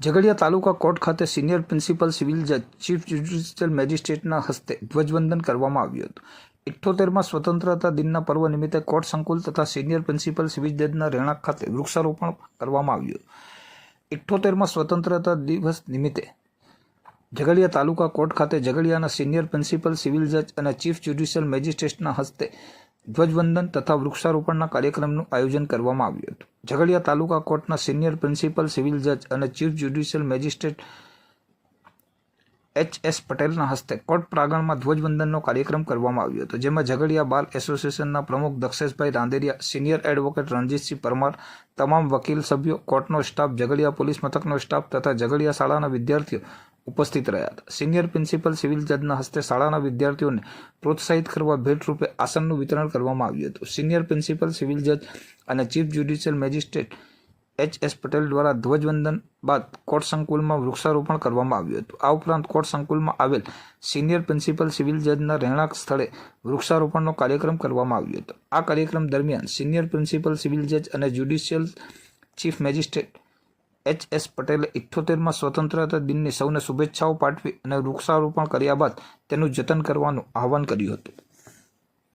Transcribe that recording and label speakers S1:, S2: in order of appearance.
S1: ઝઘડિયા તાલુકા court ખાતે senior principal civil જજ chief judicial મેજિસ્ટ્રેટના હસ્તે ધ્વજવંદન કરવામાં આવ્યું હતું। 78મા સ્વતંત્રતા દિનના પર્વ નિમિત્તે કોર્ટ સંકુલ તથા સિનિયર પ્રિન્સિપલ સિવિલ જજના રહેણાંક ખાતે વૃક્ષારોપણ કરવામાં આવ્યું। 78મા સ્વતંત્રતા દિવસ નિમિત્તે ઝઘડિયા તાલુકા કોર્ટ ખાતે ઝઘડિયાના સિનિયર પ્રિન્સિપલ સિવિલ જજ અને ચીફ જ્યુડિશિયલ મેજિસ્ટ્રેટના હસ્તે ધ્વજવંદન તથા વૃક્ષારોપણના કાર્યક્રમનું આયોજન કરવામાં આવ્યું હતું। ઝઘડિયા તાલુકા કોર્ટના સિનિયર પ્રિન્સિપલ સિવિલ જજ અને ચીફ જ્યુડિશિયલ મેજિસ્ટ્રેટ H.S. પટેલના હસ્તે કોર્ટ પ્રાંગણમાં ધ્વજવંદનનો કાર્યક્રમ કરવામાં આવ્યો હતો, જેમાં ઝઘડિયા બાર એસોસિએશનના પ્રમુખ દક્ષેશભાઈ રાંદેરિયા, સિનિયર એડવોકેટ રણજીતસિંહ પરમાર, તમામ વકીલ સભ્યો, કોર્ટનો સ્ટાફ, ઝઘડિયા પોલીસ મથકનો સ્ટાફ તથા ઝઘડિયા શાળાના વિદ્યાર્થીઓ ઉપસ્થિત રહ્યા હતા। સિનિયર પ્રિન્સિપલ સિવિલ જજના હસ્તે શાળાના વિદ્યાર્થીઓને પ્રોત્સાહિત કરવા ભેટરૂપે આસનનું વિતરણ કરવામાં આવ્યું હતું। સિનિયર પ્રિન્સિપલ સિવિલ જજ અને chief judicial magistrate H.S. Patel દ્વારા ધ્વજવંદન બાદ કોર્ટ સંકુલમાં વૃક્ષારોપણ કરવામાં આવ્યું હતું। આ ઉપરાંત કોર્ટ સંકુલમાં આવેલ સિનિયર પ્રિન્સિપલ સિવિલ જજના રહેણાંક સ્થળે વૃક્ષારોપણનો કાર્યક્રમ કરવામાં આવ્યો હતો। આ કાર્યક્રમ દરમિયાન સિનિયર પ્રિન્સિપલ સિવિલ જજ અને જ્યુડિશિયલ ચીફ મેજિસ્ટ્રેટ H.S. પટેલે 78મા સ્વતંત્રતા દિનની સૌને શુભેચ્છાઓ પાઠવી અને વૃક્ષારોપણ કર્યા બાદ તેનું જતન કરવાનું આહવાન કર્યું હતું।